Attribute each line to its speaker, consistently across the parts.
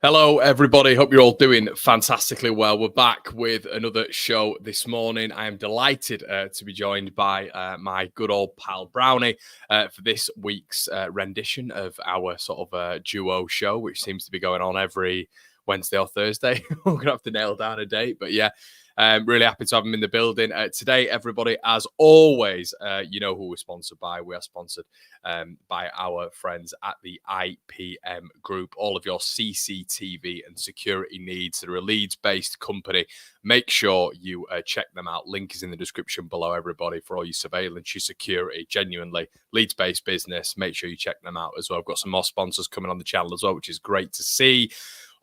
Speaker 1: Hello, everybody. Hope you're all doing fantastically well. We're back with another show this morning. I am delighted to be joined by my good old pal Brownie for this week's rendition of our sort of duo show, which seems to be going on every Wednesday or Thursday. We're going to have to nail down a date, but yeah. Really happy to have him in the building today, everybody. As always, you know who we're sponsored by. We are sponsored by our friends at the IPM Group. All of your CCTV and security needs. They're a Leeds-based company. Make sure you check them out. Link is in the description below, everybody, for all your surveillance, your security. Genuinely, Leeds-based business. Make sure you check them out as well. I've got some more sponsors coming on the channel as well, which is great to see.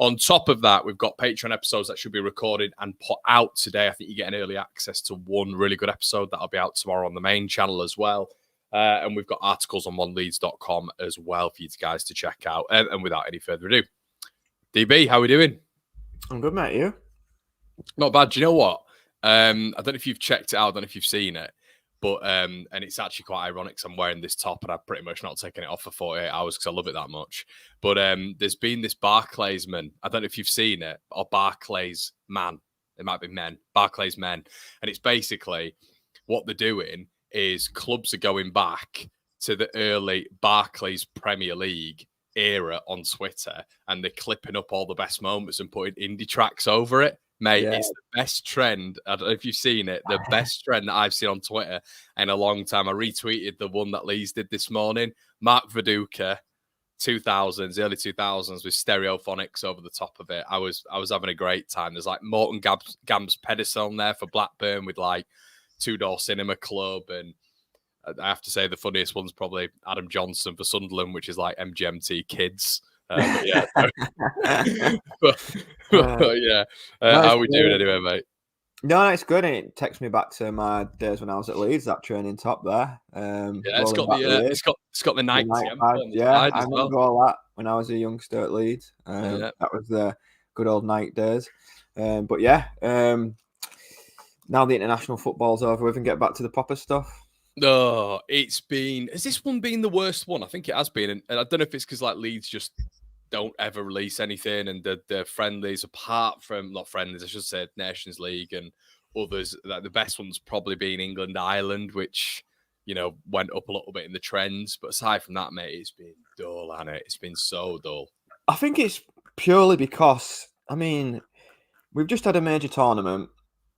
Speaker 1: On top of that, we've got Patreon episodes that should be recorded and put out today. I think you get an early access to one really good episode that'll be out tomorrow on the main channel as well. And we've got articles on oneleeds.com as well for you guys to check out. And without any further ado, DB, how are we doing?
Speaker 2: I'm good, mate. You?
Speaker 1: Not bad. Do you know what? I don't know if you've checked it out. I don't know if you've seen it. But and it's actually quite ironic because I'm wearing this top and I've pretty much not taken it off for 48 hours because I love it that much. But there's been this Barclays man. I don't know if you've seen it, or Barclays man. It might be men. Barclays men. And it's basically what they're doing is clubs are going back to the early Barclays Premier League era on Twitter and they're clipping up all the best moments and putting indie tracks over it. Mate, yeah. It's the best trend. I don't know if you've seen it. The best trend that I've seen on Twitter in a long time. I retweeted the one that Leeds did this morning. Mark Viduka, 2000s, early 2000s, with stereophonics over the top of it. I was having a great time. There's like Morton Gamb's pedestal on there for Blackburn with like Two Door Cinema Club. And I have to say the funniest one's probably Adam Johnson for Sunderland, which is like MGMT Kids. But yeah, how are we doing anyway, mate?
Speaker 2: No, it's good. And it takes me back to my days when I was at Leeds. That training top there.
Speaker 1: It's got the Nike.
Speaker 2: Yeah, I remember all that when I was a youngster at Leeds. That was the good old Nike days. But yeah, now the international football's over, we can get back to the proper stuff.
Speaker 1: No, has this one been the worst one? I think it has been. And I don't know if it's because like Leeds just don't ever release anything and the friendlies, apart from, not friendlies, I should say Nations League and others, like the best one's probably been England, Ireland, which, you know, went up a little bit in the trends. But aside from that, mate, it's been dull, hasn't it? It's been so dull.
Speaker 2: I think it's purely because, I mean, we've just had a major tournament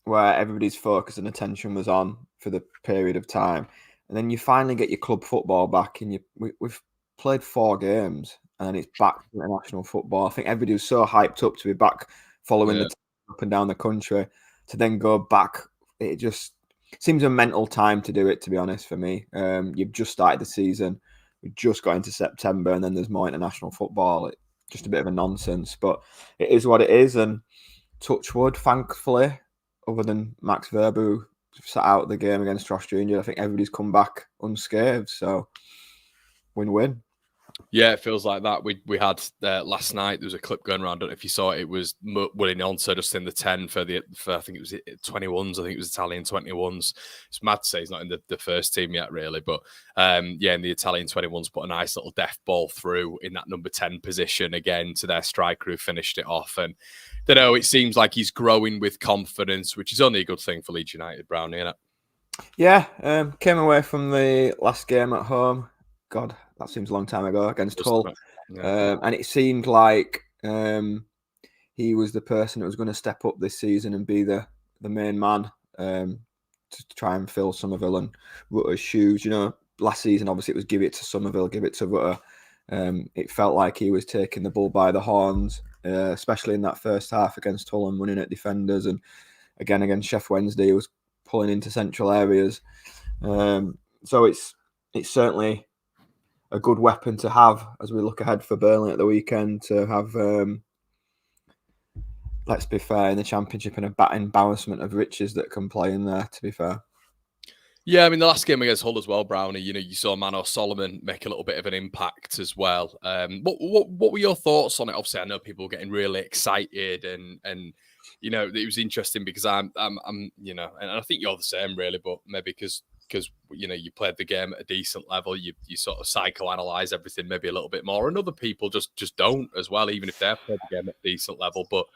Speaker 2: where everybody's focus and attention was on for the period of time. And then you finally get your club football back and we've played 4 games and it's back to international football. I think everybody was so hyped up to be back following the team up and down the country to then go back. It just seems a mental time to do it, to be honest, for me. You've just started the season. We just got into September and then there's more international football. It's just a bit of a nonsense, but it is what it is. And touch wood, thankfully, other than Max Verbu, who sat out the game against Ross Jr., I think everybody's come back unscathed. So, win-win.
Speaker 1: Yeah, it feels like that. We had last night. There was a clip going around. I don't know if you saw it. It was Willie Nonso just in the 10 for I think it was 21s. I think it was Italian 21s. It's mad to say he's not in the first team yet, really. But in the Italian 21s, put a nice little death ball through in that number 10 position again to their striker who finished it off. And I don't know, it seems like he's growing with confidence, which is only a good thing for Leeds United, Brownie, isn't it?
Speaker 2: Yeah, came away from the last game at home. God, that seems a long time ago, against Hull. And it seemed like he was the person that was going to step up this season and be the main man to try and fill Somerville and Rutter's shoes. You know, last season, obviously, it was give it to Somerville, give it to Rutter. It felt like he was taking the bull by the horns, especially in that first half against Hull and winning at defenders. And again, against Sheff Wednesday, he was pulling into central areas. So it's certainly a good weapon to have as we look ahead for Burnley at the weekend, to have, let's be fair, in the Championship, and a embarrassment of riches that can play in there, to be fair.
Speaker 1: Yeah, I mean, the last game against Hull as well, Brownie, you know, you saw Mano Solomon make a little bit of an impact as well. What were your thoughts on it? Obviously, I know people were getting really excited and you know, it was interesting because I'm you know, and I think you're the same really, but maybe because because you played the game at a decent level. You sort of psychoanalyze everything maybe a little bit more, and other people just don't as well, even if they've played the game at a decent level. But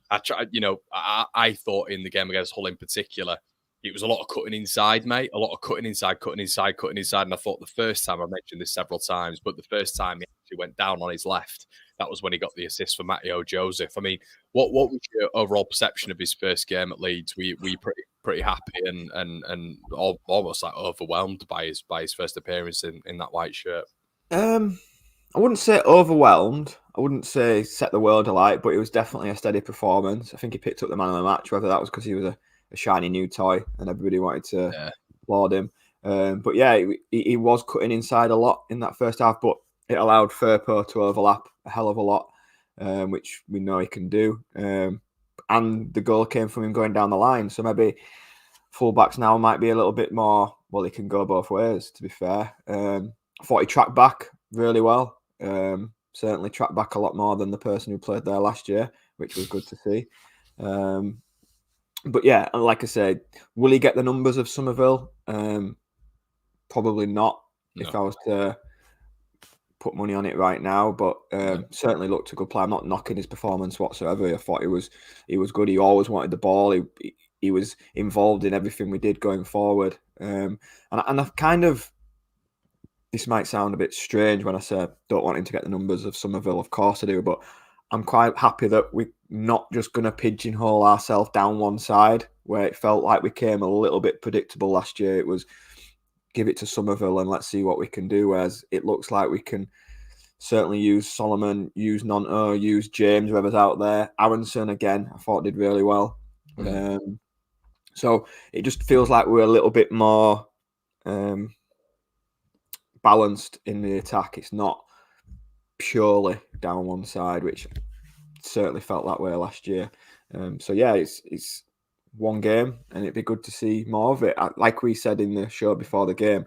Speaker 1: I thought in the game against Hull in particular, it was a lot of cutting inside, mate. A lot of cutting inside. And I thought the first time, I mentioned this several times, but the first time he actually went down on his left, that was when he got the assist for Matteo Joseph. I mean, what was your overall perception of his first game at Leeds? Were you pretty happy and almost like overwhelmed by his first appearance in that white shirt?
Speaker 2: I wouldn't say overwhelmed. I wouldn't say set the world alight, but it was definitely a steady performance. I think he picked up the man of the match, whether that was because he was a shiny new toy and everybody wanted to applaud him. But yeah, he was cutting inside a lot in that first half, but it allowed Firpo to overlap a hell of a lot, which we know he can do. And the goal came from him going down the line. So maybe fullbacks now might be a little bit more, well, he can go both ways, to be fair. I thought he tracked back really well. Certainly tracked back a lot more than the person who played there last year, which was good to see. But yeah, like I said, will he get the numbers of Somerville? Probably not. No. If I was to put money on it right now, but certainly looked a good player. I'm not knocking his performance whatsoever. I thought he was good. He always wanted the ball. He was involved in everything we did going forward. And I've kind of, this might sound a bit strange when I say I don't want him to get the numbers of Somerville. Of course I do, but I'm quite happy that we're not just going to pigeonhole ourselves down one side, where it felt like we came a little bit predictable last year. It was give it to Somerville and let's see what we can do. Whereas it looks like we can certainly use Solomon, use Nonto, use James, whoever's out there. Aronson, again, I thought did really well. Mm-hmm. So it just feels like we're a little bit more balanced in the attack. It's not purely down one side, which certainly felt that way last year. So yeah, it's one game, and it'd be good to see more of it. Like we said in the show before the game,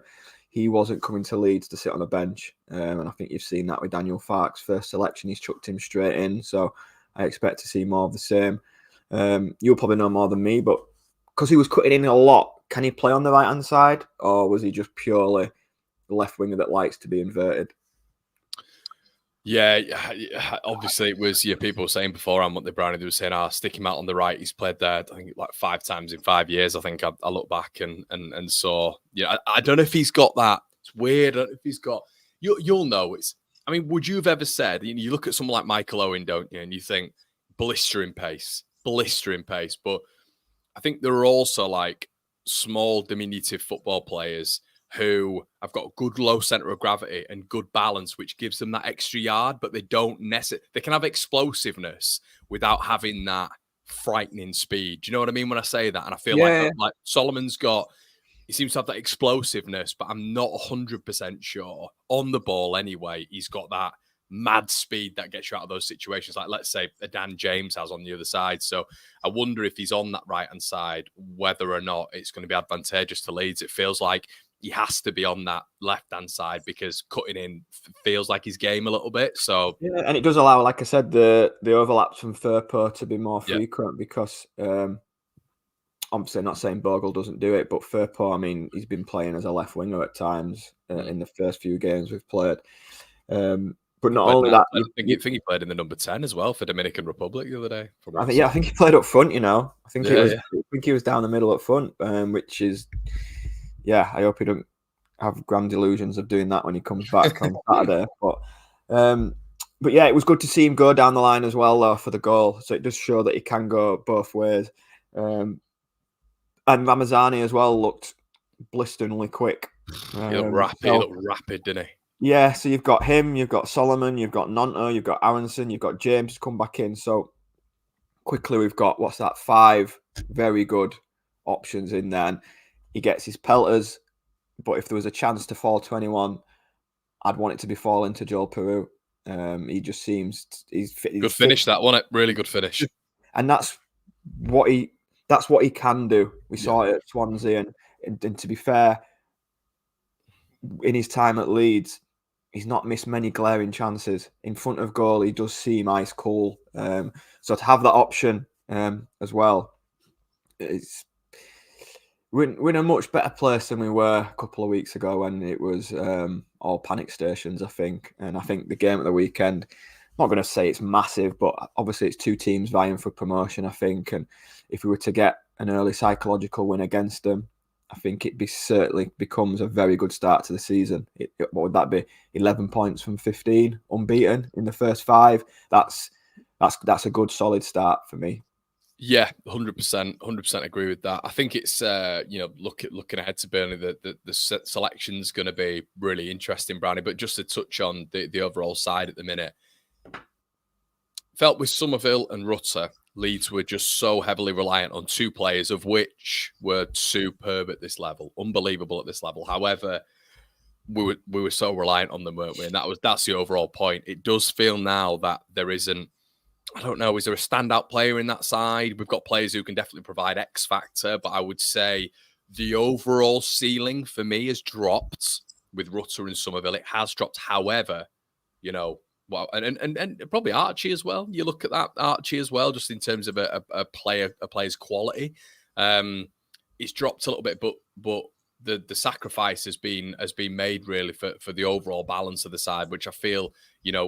Speaker 2: he wasn't coming to Leeds to sit on a bench, and I think you've seen that with Daniel Farke's first selection. He's chucked him straight in, so I expect to see more of the same. You'll probably know more than me, but because he was cutting in a lot, can he play on the right hand side, or was he just purely the left winger that likes to be inverted?
Speaker 1: Yeah, obviously it was people were saying before on what the Brownie, they were saying, stick him out on the right. He's played there, I think, like 5 times in 5 years. I think I look back and saw, I don't know if he's got that. It's weird. I don't know if he's got, you'll know. Would you have ever said, you look at someone like Michael Owen, don't you? And you think blistering pace. But I think there are also like small, diminutive football players who have got good low center of gravity and good balance, which gives them that extra yard, but they don't necessarily, they can have explosiveness without having that frightening speed. Do you know what I mean when I say that? And I feel like Solomon's got, he seems to have that explosiveness, but I'm not 100% sure on the ball anyway. He's got that mad speed that gets you out of those situations, like let's say a Dan James has on the other side. So I wonder if he's on that right hand side, whether or not it's going to be advantageous to Leeds. It feels like he has to be on that left hand side because cutting in feels like his game a little bit. So
Speaker 2: yeah, and it does allow, like I said, the overlaps from Firpo to be more frequent because obviously not saying Bogle doesn't do it, but Firpo, he's been playing as a left winger at times in the first few games we've played. But not only that,
Speaker 1: I think he played in the number 10 as well for Dominican Republic the other day.
Speaker 2: I think he played up front. I think he was down the middle up front, which is, I hope he don't have grand delusions of doing that when he comes back on Saturday. But yeah, it was good to see him go down the line as well, though, for the goal. So it does show that he can go both ways. And Ramazani as well looked blisteringly quick.
Speaker 1: He looked rapid, didn't he?
Speaker 2: Yeah, so you've got him, you've got Solomon, you've got Nonto, you've got Aronson, you've got James to come back in. So quickly we've got, 5 very good options in there. And he gets his pelters, but if there was a chance to fall to anyone, I'd want it to be falling to Joel Peru. He just seems he's
Speaker 1: good finish, that wasn't it? Really good finish.
Speaker 2: And that's what he can do. We saw it at Swansea, and to be fair, in his time at Leeds, he's not missed many glaring chances. In front of goal, he does seem ice cool. So to have that option as well, we're in a much better place than we were a couple of weeks ago when it was all panic stations, I think. And I think the game at the weekend, I'm not going to say it's massive, but obviously it's two teams vying for promotion, I think. And if we were to get an early psychological win against them, I think it certainly becomes a very good start to the season. What would that be? 11 points from 15, unbeaten in the first 5. That's a good solid start for me.
Speaker 1: Yeah, 100% agree with that. I think it's looking ahead to Burnley, the selection's going to be really interesting, Brownie. But just to touch on the overall side at the minute, felt with Somerville and Rutter, Leeds were just so heavily reliant on 2 players, of which were superb at this level, unbelievable at this level. However, we were so reliant on them, weren't we? And that's the overall point. It does feel now that there isn't. I don't know, is there a standout player in that side? We've got players who can definitely provide X factor, but I would say the overall ceiling for me has dropped with Rutter and Somerville. It has dropped. However, and probably Archie as well. You look at that Archie as well, just in terms of a player's quality. It's dropped a little bit, but the sacrifice has been made really for the overall balance of the side, which I feel,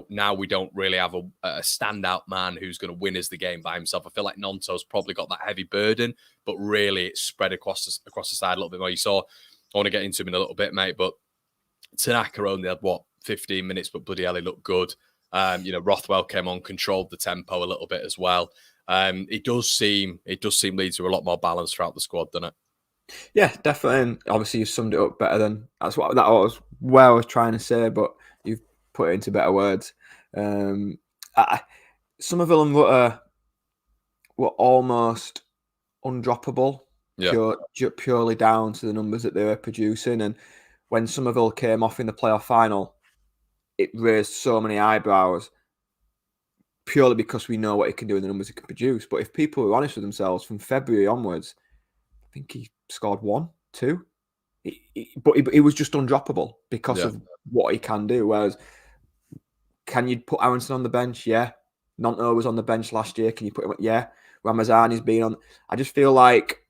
Speaker 1: now we don't really have a standout man who's going to win us the game by himself. I feel like Nonto's probably got that heavy burden, but really it's spread across the side a little bit more. You saw, I want to get into him in a little bit, mate, but Tanaka only had 15 minutes, but bloody hell, he looked good. Rothwell came on, controlled the tempo a little bit as well. It does seem Leeds are a lot more balanced throughout the squad, doesn't it?
Speaker 2: Yeah, definitely. And obviously, you've summed it up better than where I was trying to say, but you've put it into better words. Somerville and Rutter were almost undroppable, purely down to the numbers that they were producing. And when Somerville came off in the playoff final, it raised so many eyebrows, purely because we know what he can do and the numbers he can produce. But if people were honest with themselves, from February onwards, I think he scored 1, 2. But he was just undroppable because of what he can do. Whereas, can you put Aronson on the bench? Yeah. Nonto was on the bench last year. Can you put him? Yeah. Ramazani's been on. I just feel like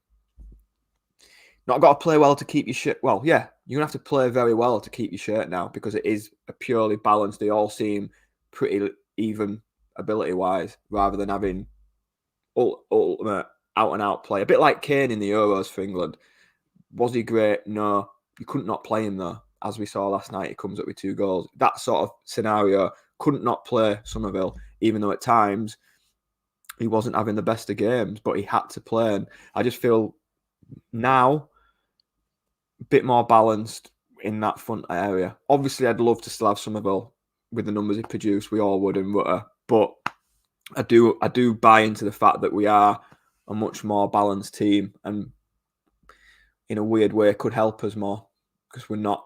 Speaker 2: not got to play well to keep your shirt. Well, yeah, you're going to have to play very well to keep your shirt now, because it is a purely balanced. They all seem pretty even ability-wise, rather than having ultimate out-and-out play. A bit like Kane in the Euros for England. Was he great? No. You couldn't not play him, though. As we saw last night, he comes up with 2 goals. That sort of scenario, couldn't not play Somerville, even though at times he wasn't having the best of games, but he had to play. And I just feel now a bit more balanced in that front area. Obviously, I'd love to still have Somerville with the numbers he produced. We all would in Rutter. But I do buy into the fact that we are a much more balanced team, and in a weird way could help us more, because we're not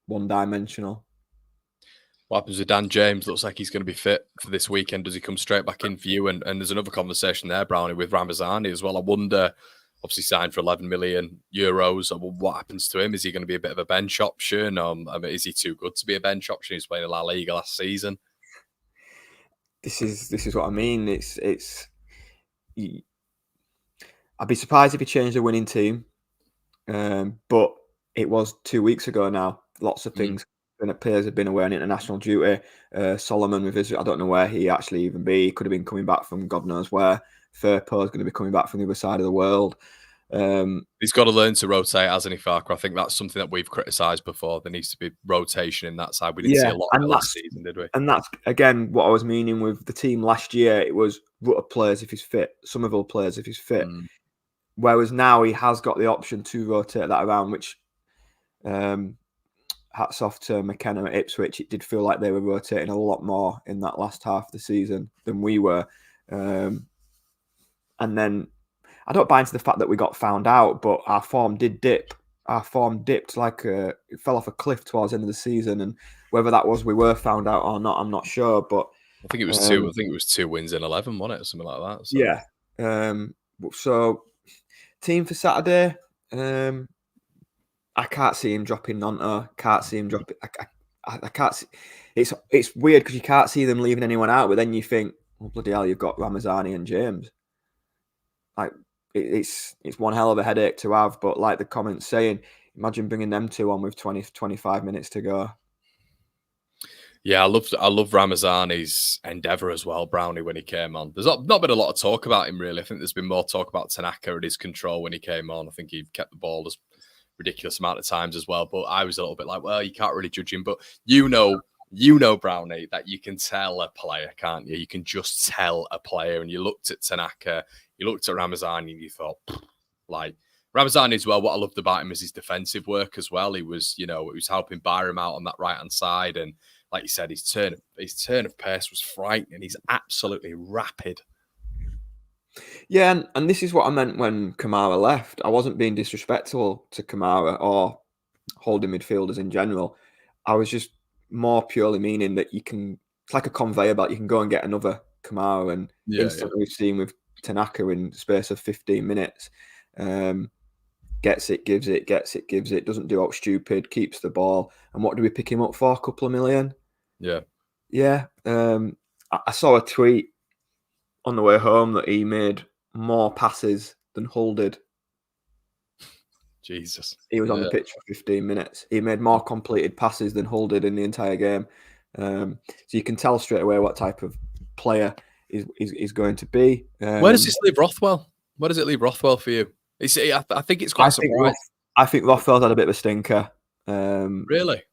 Speaker 2: one-dimensional.
Speaker 1: What happens with Dan James? Looks like he's going to be fit for this weekend. Does he come straight back in for you? And there's another conversation there, Brownie, with Ramazani as well. I wonder, obviously signed for 11 million euros. What happens to him? Is he going to be a bit of a bench option? Is he too good to be a bench option? He's playing in La Liga last season.
Speaker 2: This is what I mean. I'd be surprised if he changed the winning team. But it was 2 weeks ago now. Lots of things. Players have been away on international duty. Solomon with Israel, I don't know where he actually even be. He could have been coming back from God knows where. Firpo is going to be coming back from the other side of the world.
Speaker 1: He's got to learn to rotate, hasn't he, Farker? I think that's something that we've criticised before. There needs to be rotation in that side. We didn't see a lot of it last season, did we?
Speaker 2: And that's, again, what I was meaning with the team last year. It was Rutter players if he's fit, Somerville players if he's fit. Whereas now he has got the option to rotate that around, which hats off to McKenna at Ipswich. It did feel like they were rotating a lot more in that last half of the season than we were. And then I don't buy into the fact that we got found out, but our form did dip. Our form dipped it fell off a cliff towards the end of the season. And whether that was we were found out or not, I'm not sure. But
Speaker 1: I think it was 2. I think it was 2 wins in 11, wasn't it, or something like that? So.
Speaker 2: Yeah. So team for Saturday. I can't see him dropping Nonto. Can't see him dropping. I can't see. It's weird because you can't see them leaving anyone out, but then you think, well, bloody hell, you've got Ramazani and James. Like, it's one hell of a headache to have. But like the comments saying, imagine bringing them two on with 20-25 minutes to go.
Speaker 1: Yeah, I love Ramazani's endeavour as well, Brownie, when he came on. There's not been a lot of talk about him, really. I think there's been more talk about Tanaka and his control when he came on. I think he kept the ball as ridiculous amount of times as well. But I was a little bit like, well, you can't really judge him. But you know, Brownie, that you can tell a player, can't you? You can just tell a player. And you looked at Tanaka, you looked at Ramazani, and you thought, like, Ramazani as well, what I loved about him is his defensive work as well. He was, he was helping Byram out on that right-hand side. And like you said, his turn of pace was frightening. He's absolutely rapid.
Speaker 2: Yeah, and this is what I meant when Kamara left. I wasn't being disrespectful to Kamara or holding midfielders in general. I was just more purely meaning that it's like a conveyor belt. You can go and get another Kamara, and instantly we've seen with Tanaka in the space of 15 minutes. Gets it, gives it, doesn't do out stupid, keeps the ball. And what do we pick him up for? A couple of million? Yeah. I saw a tweet on the way home that he made more passes than Hull did.
Speaker 1: Jesus.
Speaker 2: He was on the pitch for 15 minutes. He made more completed passes than Hull did in the entire game. So you can tell straight away what type of player is going to be.
Speaker 1: Where does this leave Rothwell? Where does it leave Rothwell for you? I think it's quite surprising.
Speaker 2: I think Rothwell's had a bit of a stinker.
Speaker 1: Really?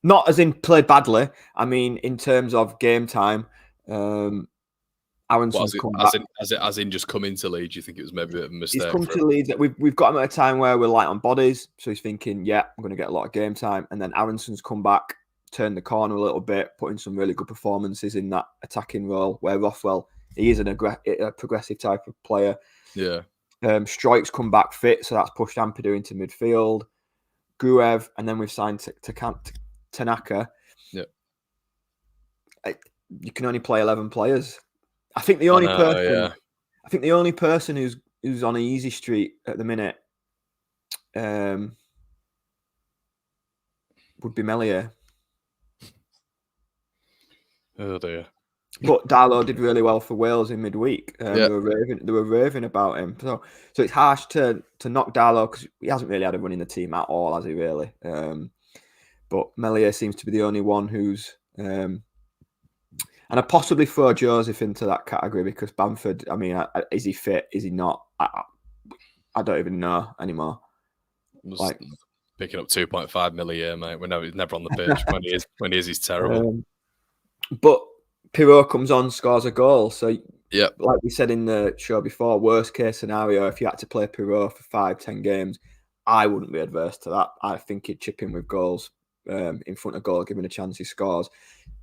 Speaker 2: Not as in played badly. I mean, in terms of game time, Aronson's come back.
Speaker 1: As in just come into Leeds, you think it was maybe a bit of a mistake?
Speaker 2: He's come to Leeds. We've got him at a time where we're light on bodies, so he's thinking, yeah, I'm going to get a lot of game time. And then Aronson's come back, turned the corner a little bit, putting some really good performances in that attacking role, where Rothwell, he is a progressive type of player.
Speaker 1: Yeah.
Speaker 2: Strike's come back fit, so that's pushed Ampadu into midfield. Gruev, and then we've signed Tanaka.
Speaker 1: Yeah.
Speaker 2: You can only play 11 players. I think the only person who's on an easy street at the minute would be Melier.
Speaker 1: Oh dear.
Speaker 2: But Darlow did really well for Wales in midweek. They were raving about him. So it's harsh to knock Darlow because he hasn't really had a run in the team at all, has he really? But Melier seems to be the only one who's... and I possibly throw Joseph into that category because Bamford, I mean, is he fit? Is he not? I don't even know anymore.
Speaker 1: Like picking up 2.5 million a year, mate. We know he's never on the pitch. when he is, he's terrible.
Speaker 2: But Pirot comes on, scores a goal. So,
Speaker 1: yeah,
Speaker 2: like we said in the show before, worst case scenario, if you had to play Pirot for 5-10 games, I wouldn't be adverse to that. I think he'd chip in with goals in front of goal, given a chance he scores.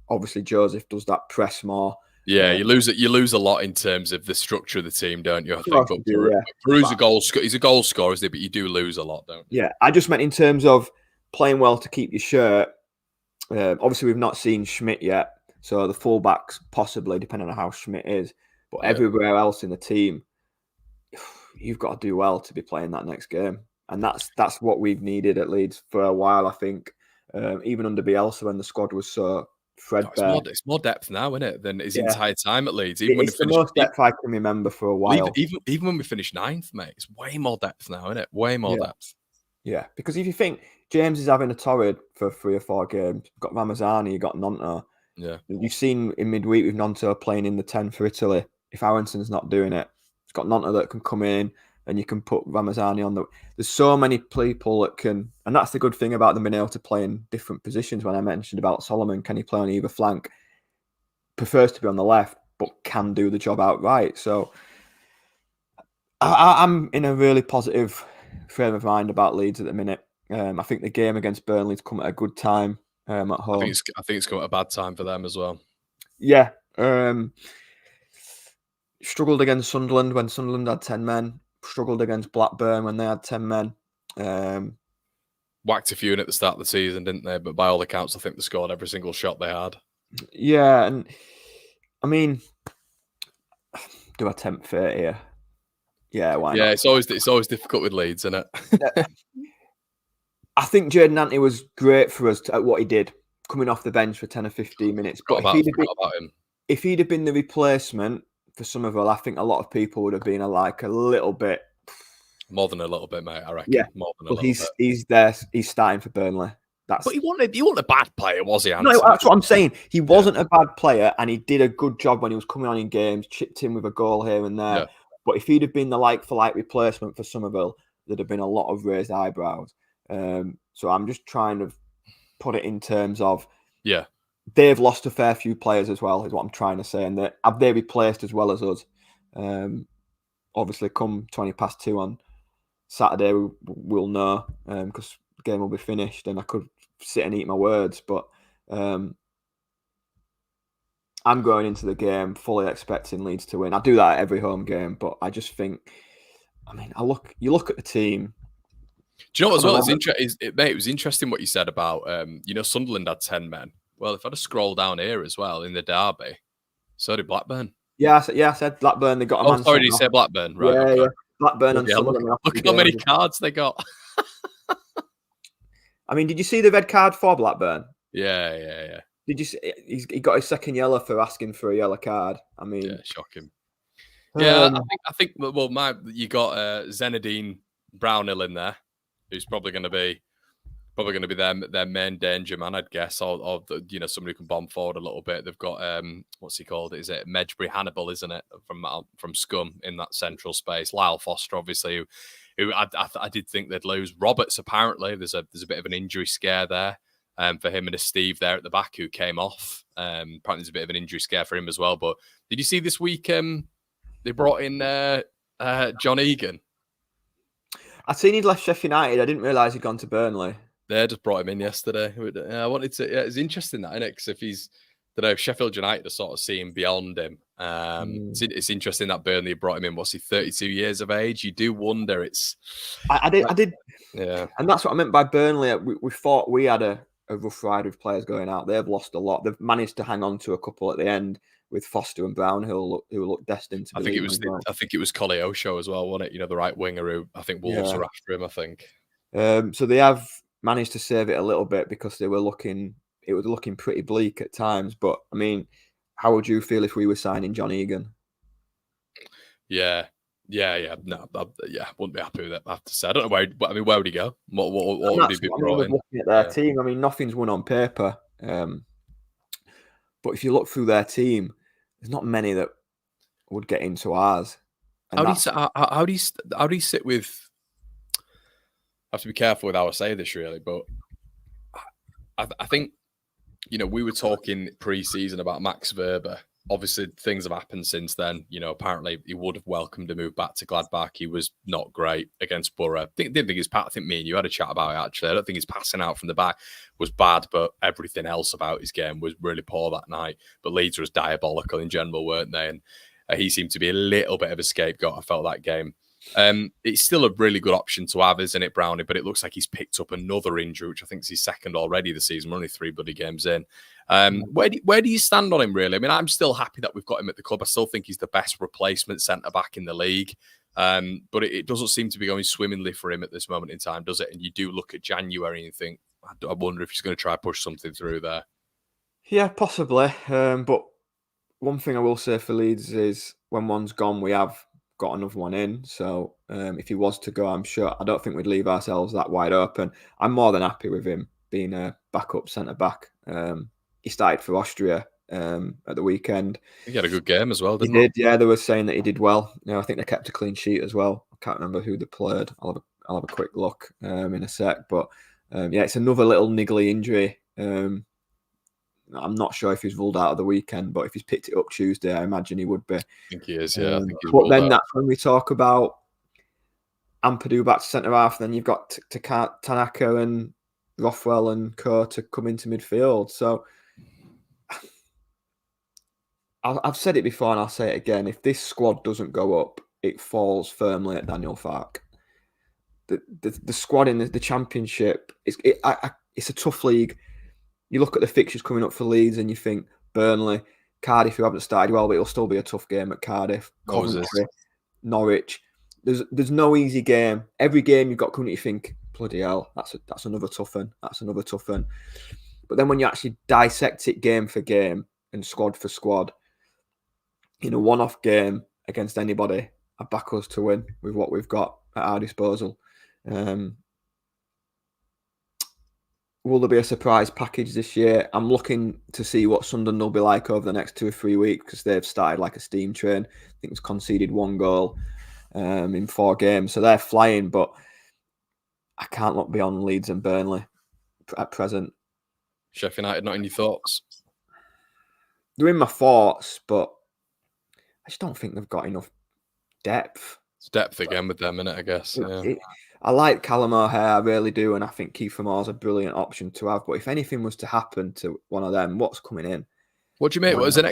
Speaker 2: Obviously, Joseph does that press more.
Speaker 1: Yeah, you lose a lot in terms of the structure of the team, don't you? I think. But Peru's a goal scorer. He's a goal scorer, isn't he? But you do lose a lot, don't you?
Speaker 2: Yeah, I just meant in terms of playing well to keep your shirt. Obviously, we've not seen Schmidt yet, so the fullbacks possibly, depending on how Schmidt is. But everywhere else in the team, you've got to do well to be playing that next game, and that's what we've needed at Leeds for a while. I think even under Bielsa, when the squad was so threadbare.
Speaker 1: It's more depth now, isn't it, than his entire time at Leeds?
Speaker 2: It's the most depth I can remember for a while.
Speaker 1: Even when we finished 9th, mate, it's way more depth now, isn't it? Way more depth.
Speaker 2: Yeah, because if you think James is having a torrid for 3 or 4 games, you've got Ramazani, you've got Nonto.
Speaker 1: Yeah.
Speaker 2: You've seen in midweek with Nonto playing in the 10 for Italy. If Aronson's not doing it, it's got Nonto that can come in and you can put Ramazani on the... There's so many people that can... And that's the good thing about them being able to play in different positions. When I mentioned about Solomon, can he play on either flank? Prefers to be on the left, but can do the job outright. So I'm in a really positive frame of mind about Leeds at the minute. I think the game against Burnley's come at a good time at home.
Speaker 1: I think it's come at a bad time for them as well.
Speaker 2: Yeah. Struggled against Sunderland when Sunderland had 10 men. Struggled against Blackburn when they had 10 men.
Speaker 1: Whacked a few in at the start of the season, didn't they? But by all accounts, I think they scored every single shot they had.
Speaker 2: Yeah, and I mean, do I tempt fate here? Yeah, why not?
Speaker 1: Yeah, it's always difficult with Leeds, isn't it?
Speaker 2: I think Jayden Ante was great for us at what he did, coming off the bench for 10 or 15 minutes. But if he'd have been the replacement for Somerville, I think a lot of people would have been like a little bit
Speaker 1: more than a little bit, mate. I reckon.
Speaker 2: Yeah,
Speaker 1: more than a
Speaker 2: but
Speaker 1: little bit.
Speaker 2: He's there. He's starting for Burnley.
Speaker 1: But he wasn't a bad player, was he, Anthony?
Speaker 2: No, that's what I'm saying. He wasn't a bad player, and he did a good job when he was coming on in games, chipped in with a goal here and there.
Speaker 1: Yeah.
Speaker 2: But if he'd have been the like-for-like replacement for Somerville, there'd have been a lot of raised eyebrows. So I'm just trying to put it in terms of they've lost a fair few players as well, is what I'm trying to say, and have they replaced as well as us? Obviously, come 2:20 on Saturday, we'll know because the game will be finished, and I could sit and eat my words, but I'm going into the game fully expecting Leeds to win. I do that at every home game, but I just think, you look at the team.
Speaker 1: Do you know what as well? Mate, it was interesting what you said about, Sunderland had 10 men. Well, if I'd have scrolled down here as well in the derby, so did Blackburn.
Speaker 2: Yeah, I said Blackburn. They got a man.
Speaker 1: Sorry, did you say Blackburn? Right.
Speaker 2: Yeah,
Speaker 1: okay.
Speaker 2: yeah. Blackburn and Sunderland.
Speaker 1: Look at how many cards they got.
Speaker 2: Did you see the red card for Blackburn?
Speaker 1: Yeah.
Speaker 2: Did you see? He got his second yellow for asking for a yellow card.
Speaker 1: Shocking. Yeah, I think. Well, you got Zenedine Brownie in there, who's probably going to be their main danger man, I'd guess, or somebody who can bomb forward a little bit. They've got what's he called? Is it Medjbury Hannibal? Isn't it from Scum in that central space? Lyle Foster, obviously, who I did think they'd lose. Roberts, apparently, there's a bit of an injury scare there for him, and a Steve there at the back who came off. Apparently, there's a bit of an injury scare for him as well. But did you see this week they brought in John Egan?
Speaker 2: I'd seen he'd left Sheffield United. I didn't realise he'd gone to Burnley.
Speaker 1: They just brought him in yesterday. I wanted to. Yeah, it's interesting that, isn't it? Because if Sheffield United are sort of seeing beyond him. It's interesting that Burnley brought him in. What's he? 32 years of age. You do wonder.
Speaker 2: I did.
Speaker 1: Yeah,
Speaker 2: and that's what I meant by Burnley. We thought we had a rough ride with players going out. They've lost a lot. They've managed to hang on to a couple at the end with Foster and Brown, who look destined to.
Speaker 1: I think it was Collie Osho as well, wasn't it? The right winger who I think Wolves are after him. I think.
Speaker 2: So they have managed to save it a little bit because it was looking pretty bleak at times. But how would you feel if we were signing John Egan?
Speaker 1: Yeah. No, wouldn't be happy with it. I have to say, I don't know where would he go? What would he be brought in?
Speaker 2: Looking at their team, nothing's won on paper. But if you look through their team, there's not many that would get into ours.
Speaker 1: How do you sit with? I have to be careful with how I say this, really, but I think we were talking pre-season about Max Verber. Obviously, things have happened since then. Apparently he would have welcomed a move back to Gladbach. He was not great against Borough. I think me and you had a chat about it, actually. I don't think his passing out from the back was bad, but everything else about his game was really poor that night. But Leeds was diabolical in general, weren't they? And he seemed to be a little bit of a scapegoat, I felt, that game. It's still a really good option to have, isn't it, Brownie? But it looks like he's picked up another injury, which I think is his second already this season. We're only 3 bloody games in. Where do you stand on him, really? I'm still happy that we've got him at the club. I still think he's the best replacement centre-back in the league. But it doesn't seem to be going swimmingly for him at this moment in time, does it? And you do look at January and think, I wonder if he's going to try push something through there.
Speaker 2: Yeah, possibly. But one thing I will say for Leeds is when one's gone, we have got another one in. So if he was to go, I don't think we'd leave ourselves that wide open. I'm more than happy with him being a backup centre-back. He started for Austria at the weekend.
Speaker 1: He had a good game as well, didn't
Speaker 2: he? He did, yeah. They were saying that he did well. I think they kept a clean sheet as well. I can't remember who they played. I'll have a quick look in a sec. But it's another little niggly injury. I'm not sure if he's ruled out of the weekend, but if he's picked it up Tuesday, I imagine he would be.
Speaker 1: I think he is, yeah.
Speaker 2: But then that's when we talk about Ampadu back to centre-half, then you've got Tanaka and Rothwell and Co to come into midfield. So I've said it before and I'll say it again. If this squad doesn't go up, it falls firmly at Daniel Farke. The squad in the Championship, it's a tough league. You look at the fixtures coming up for Leeds and you think Burnley, Cardiff, who haven't started well, but it'll still be a tough game at Cardiff. Coventry, Norwich. There's no easy game. Every game you've got coming, you think, bloody hell, that's another tough one. That's another tough one. But then when you actually dissect it game for game and squad for squad, in a one-off game against anybody, I back us to win with what we've got at our disposal. Will there be a surprise package this year? I'm looking to see what Sunderland will be like over the next 2 or 3 weeks, because they've started like a steam train. I think it's conceded 1 goal in 4 games, so they're flying. But I can't look beyond Leeds and Burnley at present.
Speaker 1: Sheffield United, not in your thoughts?
Speaker 2: They're in my thoughts, but I just don't think they've got enough depth.
Speaker 1: It's depth again with them, innit, I guess. Yeah.
Speaker 2: I like Callum O'Hare, I really do, and I think Kiefer Moore's a brilliant option to have. But if anything was to happen to one of them, what's coming in?
Speaker 1: What do you mean? As an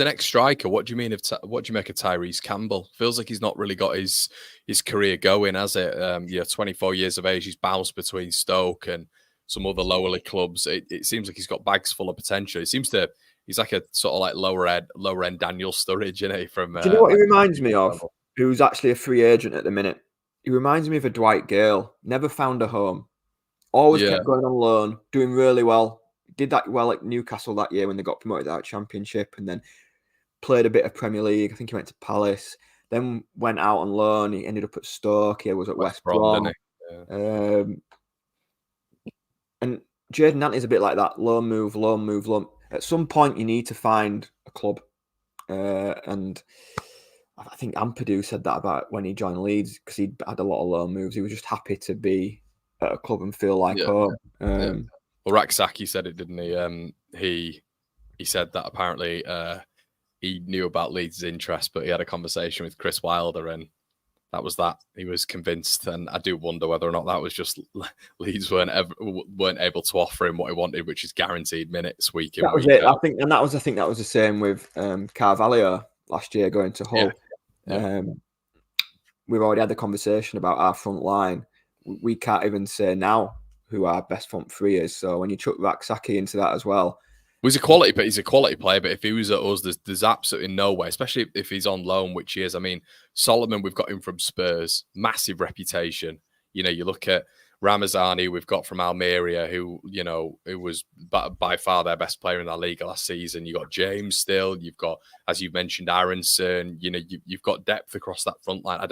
Speaker 1: ex-striker, what do you mean what do you make of Tyrese Campbell? Feels like he's not really got his career going, has it? 24 years of age, he's bounced between Stoke and some other lower league clubs. It seems like he's got bags full of potential. He's like a sort of like lower end Daniel Sturridge, isn't he? From
Speaker 2: do you know what he reminds me of? Who's actually a free agent at the minute? He reminds me of a Dwight Gale. Never found a home. Always kept going on loan, doing really well. Did that well at Newcastle that year when they got promoted out of Championship, and then played a bit of Premier League. I think he went to Palace. Then went out on loan. He ended up at Stoke. He was at West Brom. Yeah. And Jayden Ant is a bit like that. Loan move. At some point, you need to find a club. And I think Ampadu said that about when he joined Leeds, because he'd had a lot of loan moves. He was just happy to be at a club and feel like home.
Speaker 1: Well, Raksaki said it, didn't he? He said that apparently he knew about Leeds' interest, but he had a conversation with Chris Wilder, and that was that. He was convinced, and I do wonder whether or not that was just Leeds weren't able to offer him what he wanted, which is guaranteed minutes week in.
Speaker 2: That was
Speaker 1: week
Speaker 2: it.
Speaker 1: out.
Speaker 2: I think that was the same with Carvalho last year going to Hull. Yeah. We've already had the conversation about our front line. We can't even say now who our best front three is. So when you chuck Raksaki into that as well.
Speaker 1: He's a quality player, but if he was at us, there's absolutely no way, especially if he's on loan, which he is. I mean, Solomon, we've got him from Spurs, massive reputation. You look at Ramazani, we've got from Almeria, who was by far their best player in that league last season. You got James still, you've got, as you mentioned, Aronson. You've got depth across that front line.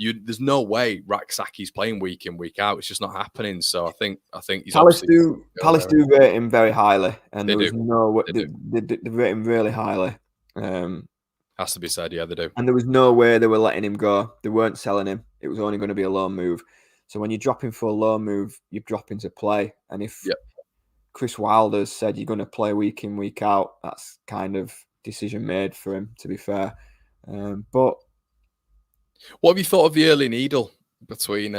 Speaker 1: There's no way Raksaki's playing week in, week out. It's just not happening. So I think he's
Speaker 2: Palace do rate him very highly, and
Speaker 1: they
Speaker 2: rate him really highly.
Speaker 1: Has to be said, yeah, they do.
Speaker 2: And there was no way they were letting him go. They weren't selling him. It was only going to be a loan move. So when you drop him for a loan move, you drop into play. And if Chris Wilder's said you're going to play week in, week out, that's kind of decision made for him, to be fair. But
Speaker 1: what have you thought of the early needle between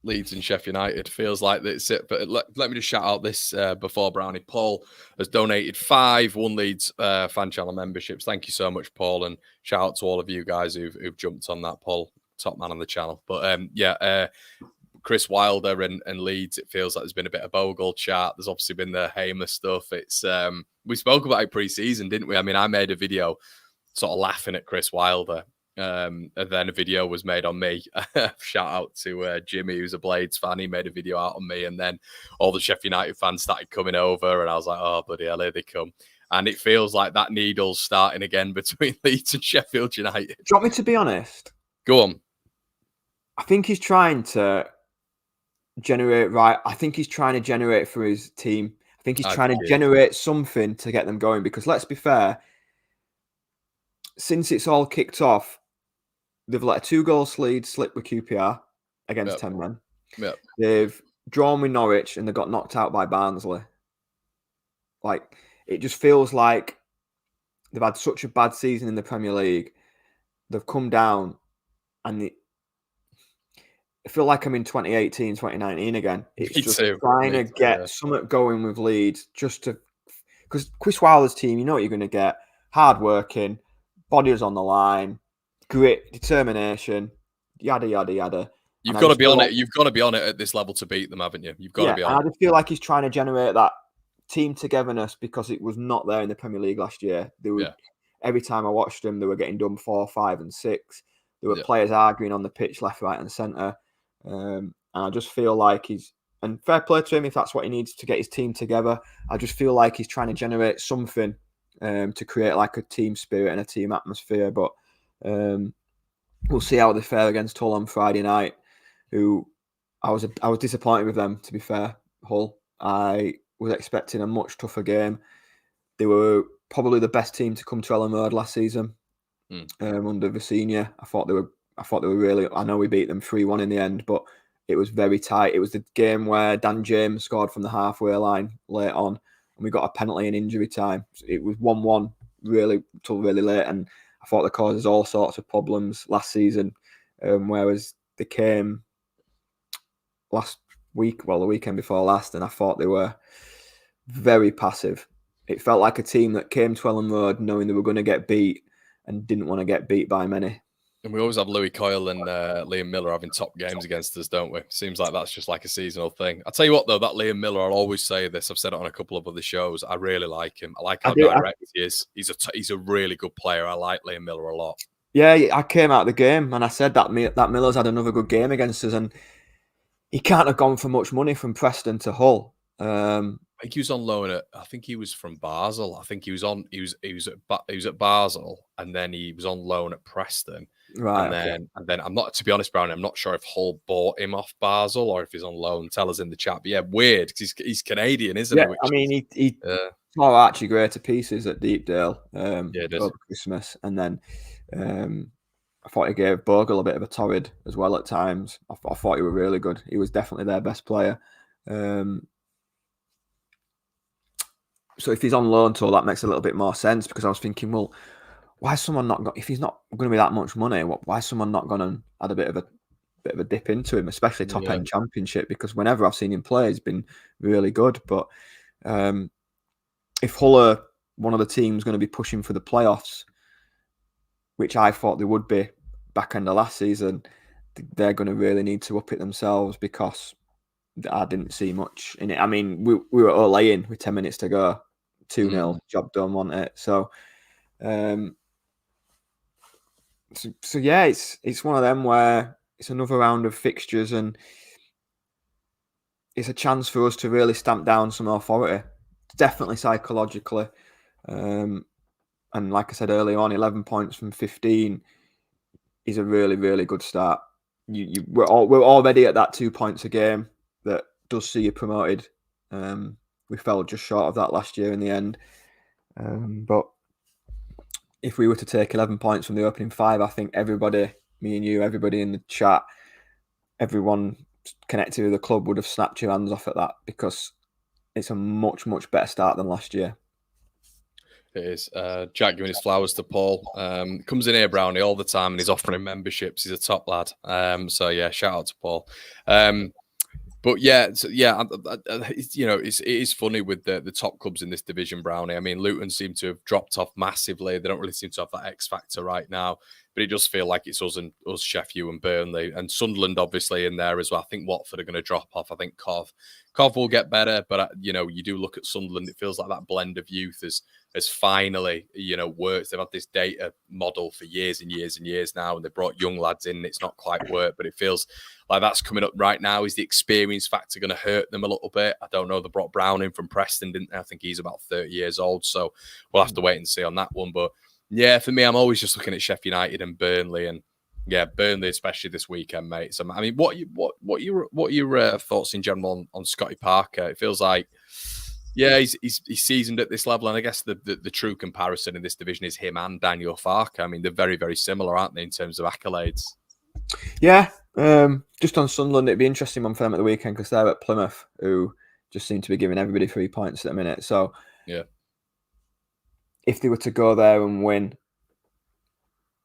Speaker 1: Leeds and Sheffield United? Feels like that's it. But let me just shout out this before Brownie. Paul has donated 5 One Leeds fan channel memberships. Thank you so much, Paul. And shout out to all of you guys who've jumped on that, Paul. Top man on the channel. But Chris Wilder and Leeds, it feels like there's been a bit of Bogle chat. There's obviously been the Hamer stuff. It's we spoke about it pre-season, didn't we? I mean, I made a video sort of laughing at Chris Wilder. And then a video was made on me. Shout out to Jimmy, who's a Blades fan. He made a video out on me, and then all the Sheffield United fans started coming over, and I was like, oh, bloody hell, here they come. And it feels like that needle's starting again between Leeds and Sheffield United.
Speaker 2: Do you want me to be honest?
Speaker 1: Go on.
Speaker 2: I think he's trying to generate I think he's trying to generate for his team. I think he's trying to generate something to get them going, because let's be fair, since it's all kicked off, they've let a 2-goal lead slip with QPR against 10 men.
Speaker 1: Yep.
Speaker 2: They've drawn with Norwich and they got knocked out by Barnsley. Like, it just feels like they've had such a bad season in the Premier League. They've come down, and I feel like I'm in 2018, 2019 again. It's trying to get something going with Leeds, because Chris Wilder's team, you know what you're going to get: hard working, bodies on the line, grit, determination, yada yada yada.
Speaker 1: You've got to be on it. You've got to be on it at this level to beat them, haven't you? You've got to be on it.
Speaker 2: I just feel like he's trying to generate that team togetherness, because it was not there in the Premier League last year. Every time I watched them, they were getting done 4, 5, and 6. There were players arguing on the pitch, left, right, and centre. And I just feel like and fair play to him if that's what he needs to get his team together. I just feel like he's trying to generate something to create like a team spirit and a team atmosphere. But we'll see how they fare against Hull on Friday night. Who I was disappointed with them, to be fair. Hull, I was expecting a much tougher game. They were probably the best team to come to Ellen Road last season under Visinha. I thought they were really. I know we beat them 3-1 in the end, but it was very tight. It was the game where Dan James scored from the halfway line late on, and we got a penalty in injury time. It was 1-1 really till really late, and I thought they caused us all sorts of problems last season. Whereas they came last week, well, the weekend before last, and I thought they were very passive. It felt like a team that came to Ellen Road knowing they were going to get beat and didn't want to get beat by many.
Speaker 1: And we always have Louis Coyle and Liam Miller having top games against us, don't we? Seems like that's just like a seasonal thing. I'll tell you what, though, that Liam Miller, I'll always say this. I've said it on a couple of other shows. I really like him. I like how direct he is. He's a really good player. I like Liam Miller a lot. Yeah,
Speaker 2: I came out of the game and I said that Miller's had another good game against us, and he can't have gone for much money from Preston to Hull.
Speaker 1: I think he was on loan at. I think he was from Basel. I think he was at Basel, and then he was on loan at Preston.
Speaker 2: Right.
Speaker 1: And then I'm not, to be honest, Brownie, I'm not sure if Hull bought him off Basel or if he's on loan. Tell us in the chat. But yeah, weird because he's Canadian, isn't he?
Speaker 2: I mean, he tore Archie Gray to pieces at Deepdale over Christmas, and then I thought he gave Bogle a bit of a torrid as well at times. I thought he was really good. He was definitely their best player. So if he's on loan tour, that makes a little bit more sense, because I was thinking, well, why is someone not got, if he's not going to be that much money, why is someone not going to add a bit of a dip into him, especially top end Championship? Because whenever I've seen him play, he's been really good. But if Hull are one of the teams going to be pushing for the playoffs, which I thought they would be back end of last season, they're going to really need to up it themselves, because I didn't see much in it. I mean, we were all laying with 10 minutes to go, 2-0, job done, wasn't it? So, so yeah, it's one of them where it's another round of fixtures, and it's a chance for us to really stamp down some authority, definitely psychologically. And like I said earlier on, 11 points from 15 is a really, really good start. We're already at that 2 points a game that does see you promoted. We fell just short of that last year in the end. But if we were to take 11 points from the opening 5, I think everybody, me and you, everybody in the chat, everyone connected with the club would have snapped your hands off at that, because it's a much, much better start than last year.
Speaker 1: It is. Jack giving his flowers to Paul. Comes in here, Brownie, all the time, and he's offering memberships. He's a top lad. So yeah, shout out to Paul. But yeah, it is funny with the top clubs in this division, Brownie. I mean, Luton seem to have dropped off massively. They don't really seem to have that X factor right now. But it does feel like it's us, Sheffield and Burnley, and Sunderland obviously in there as well. I think Watford are going to drop off. I think Cov will get better, but you do look at Sunderland. It feels like that blend of youth has finally worked. They've had this data model for years and years and years now, and they brought young lads in. It's not quite worked, but it feels like that's coming up right now. Is the experience factor going to hurt them a little bit? I don't know. They brought Brownie from Preston, didn't they? I think he's about 30 years old, so we'll have to wait and see on that one. But yeah, for me, I'm always just looking at Sheffield United and Burnley, and yeah, Burnley especially this weekend, mate. So I mean, what your thoughts in general on Scotty Parker? It feels like, yeah, he's seasoned at this level, and I guess the true comparison in this division is him and Daniel Farke. I mean, they're very, very similar, aren't they, in terms of accolades?
Speaker 2: Yeah, just on Sunderland, it'd be interesting one for them at the weekend, because they're at Plymouth, who just seem to be giving everybody 3 points at the minute. So
Speaker 1: yeah,
Speaker 2: if they were to go there and win,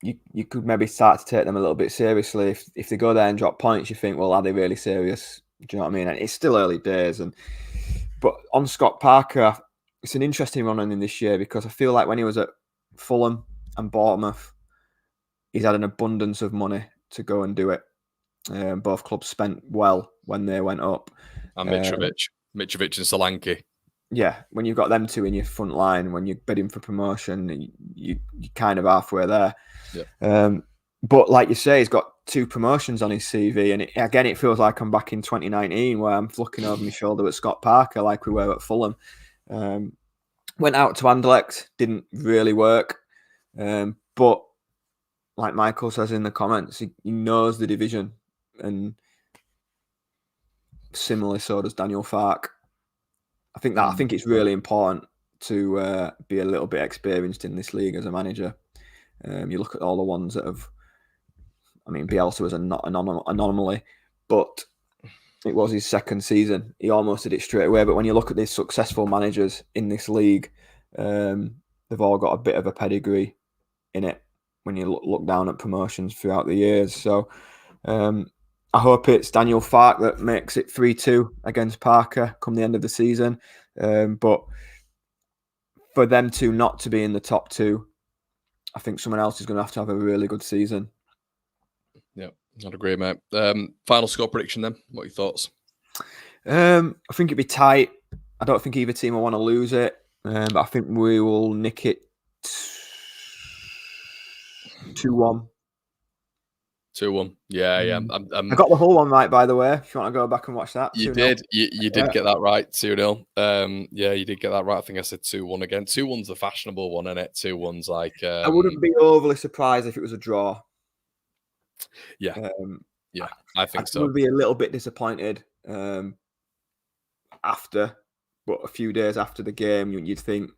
Speaker 2: you could maybe start to take them a little bit seriously. If they go there and drop points, you think, well, are they really serious? Do you know what I mean? And it's still early days. But on Scott Parker, it's an interesting run on him this year, because I feel like when he was at Fulham and Bournemouth, he's had an abundance of money to go and do it. Both clubs spent well when they went up.
Speaker 1: And Mitrovic and Solanke.
Speaker 2: Yeah, when you've got them two in your front line, when you're bidding for promotion, you're kind of halfway there.
Speaker 1: Yeah.
Speaker 2: But like you say, he's got 2 promotions on his CV. And it feels like I'm back in 2019, where I'm looking over my shoulder at Scott Parker like we were at Fulham. Went out to Anderlecht, didn't really work. But like Michael says in the comments, he knows the division, and similarly so does Daniel Farke. I think it's really important to be a little bit experienced in this league as a manager. You look at all the ones that have. I mean, Bielsa was an anomaly, but it was his second season. He almost did it straight away. But when you look at these successful managers in this league, they've all got a bit of a pedigree in it when you look down at promotions throughout the years. So I hope it's Daniel Farke that makes it 3-2 against Parker come the end of the season. But for them two not to be in the top two, I think someone else is going to have a really good season.
Speaker 1: Yeah, I'd agree, mate. Final score prediction then. What are your thoughts?
Speaker 2: I think it'd be tight. I don't think either team will want to lose it. But I think we will nick it 2-1.
Speaker 1: 2-1. Yeah.
Speaker 2: I got the whole one right, by the way. If you want to go back and watch that.
Speaker 1: You 2-0. Did. You did get that right, 2-0. Yeah, you did get that right. I think I said 2-1 again. 2-1's the fashionable one, isn't it? 2-1's like...
Speaker 2: I wouldn't be overly surprised if it was a draw.
Speaker 1: Yeah. I think so.
Speaker 2: I would be a little bit disappointed after, but a few days after the game, you'd think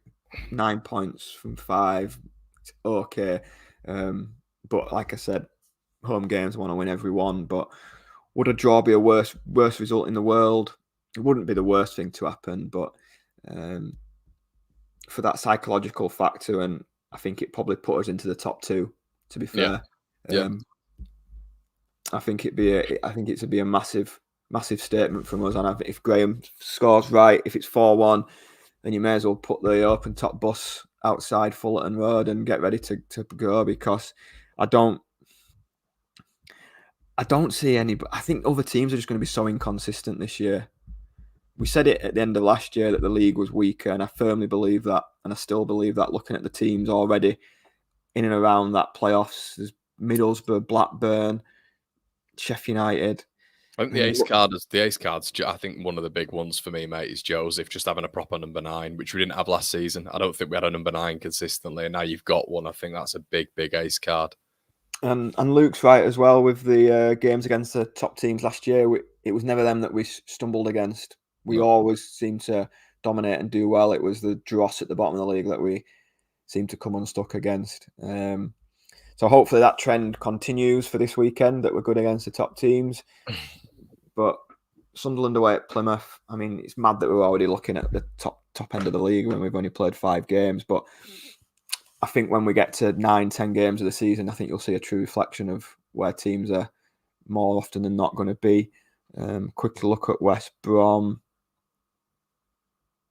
Speaker 2: 9 points from 5, it's okay. But like I said, home games, want to win every one. But would a draw be a worse result in the world? It wouldn't be the worst thing to happen, but for that psychological factor, and I think it probably put us into the top 2. To be fair, I think it'd be a massive statement from us. And if Graham scores right, if it's 4-1, then you may as well put the open top bus outside Fullerton Road and get ready to go, because I don't see any. I think other teams are just going to be so inconsistent this year. We said it at the end of last year that the league was weaker, and I firmly believe that, and I still believe that. Looking at the teams already in and around that playoffs, there's Middlesbrough, Blackburn, Sheffield United.
Speaker 1: I think the ace cards. I think one of the big ones for me, mate, is Joseph just having a proper number 9, which we didn't have last season. I don't think we had a number 9 consistently, and now you've got one. I think that's a big ace card.
Speaker 2: And Luke's right as well with the games against the top teams last year. It was never them that we stumbled against. We always seemed to dominate and do well. It was the dross at the bottom of the league that we seemed to come unstuck against. So hopefully that trend continues for this weekend, that we're good against the top teams. But Sunderland away at Plymouth, I mean, it's mad that we're already looking at the top end of the league when we've only played 5 games. But I think when we get to 9-10 games of the season, I think you'll see a true reflection of where teams are more often than not going to be. Quick look at West Brom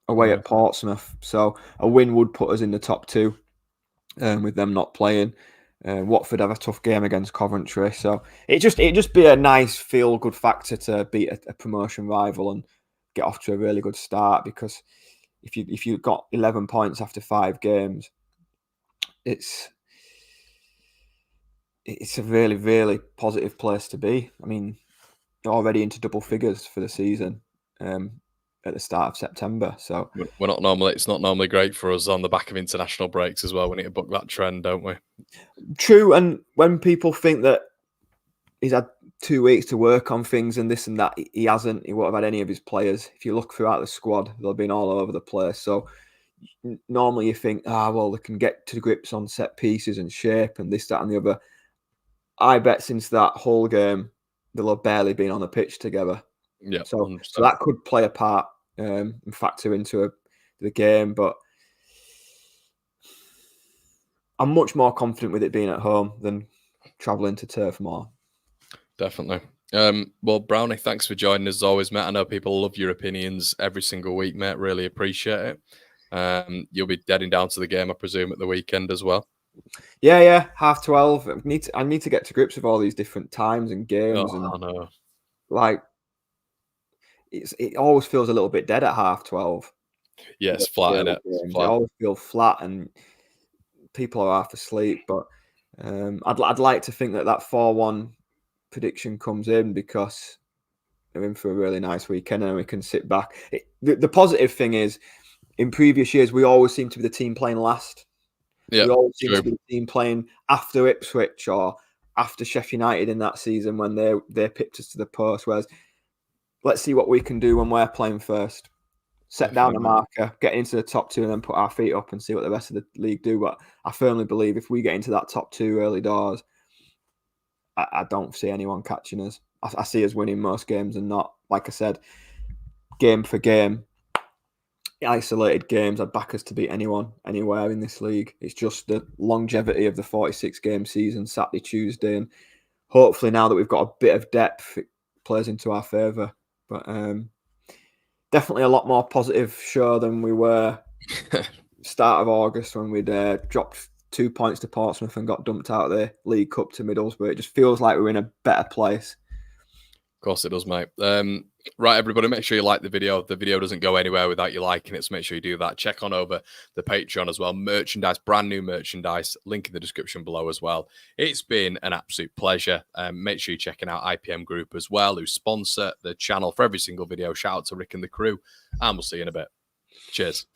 Speaker 2: away at Portsmouth. So a win would put us in the top 2 with them not playing. Watford have a tough game against Coventry. So it'd just be a nice feel-good factor to beat a promotion rival and get off to a really good start, because if you got 11 points after 5 games, it's a really, really positive place to be. I mean, you're already into double figures for the season at the start of September. So
Speaker 1: it's not normally great for us on the back of international breaks as well. We need to book that trend, don't we?
Speaker 2: True. And when people think that he's had 2 weeks to work on things and this and that, he hasn't. He won't have had any of his players. If you look throughout the squad, they've been all over the place. So normally you think, well, they can get to grips on set pieces and shape and this, that and the other. I bet since that whole game, they'll have barely been on the pitch together.
Speaker 1: Yeah,
Speaker 2: so that could play a part and factor into the game. But I'm much more confident with it being at home than travelling to Turf Moor.
Speaker 1: Definitely. Well, Brownie, thanks for joining us as always, mate. I know people love your opinions every single week, mate. Really appreciate it. You'll be heading down to the game, I presume, at the weekend as well.
Speaker 2: Yeah, 12:30. I need to get to grips with all these different times and games.
Speaker 1: I know.
Speaker 2: Like, it always feels a little bit dead at 12:30.
Speaker 1: Yeah, it's flat, isn't it?
Speaker 2: They always feel flat and people are half asleep. But I'd like to think that 4-1 prediction comes in, because they're in for a really nice weekend and we can sit back. The positive thing is, in previous years, we always seem to be the team playing last.
Speaker 1: Yeah,
Speaker 2: we always seem to be the team playing after Ipswich or after Sheffield United in that season when they pipped us to the post. Whereas, let's see what we can do when we're playing first. Set down a marker, get into the top 2, and then put our feet up and see what the rest of the league do. But I firmly believe if we get into that top 2 early doors, I don't see anyone catching us. I see us winning most games and not, like I said, game for game, isolated games. I'd back us to beat anyone, anywhere in this league. It's just the longevity of the 46-game season, Saturday, Tuesday, and hopefully now that we've got a bit of depth, it plays into our favour. But definitely a lot more positive show than we were start of August when we'd dropped 2 points to Portsmouth and got dumped out of the League Cup to Middlesbrough. It just feels like we're in a better place.
Speaker 1: Of course it does, mate. Right, everybody, make sure you like the video. The video doesn't go anywhere without you liking it, so make sure you do that. Check on over the Patreon as well. Merchandise, brand new merchandise, link in the description below as well. It's been an absolute pleasure. Make sure you're checking out IPM Group as well, who sponsor the channel for every single video. Shout out to Rick and the crew, and we'll see you in a bit. Cheers.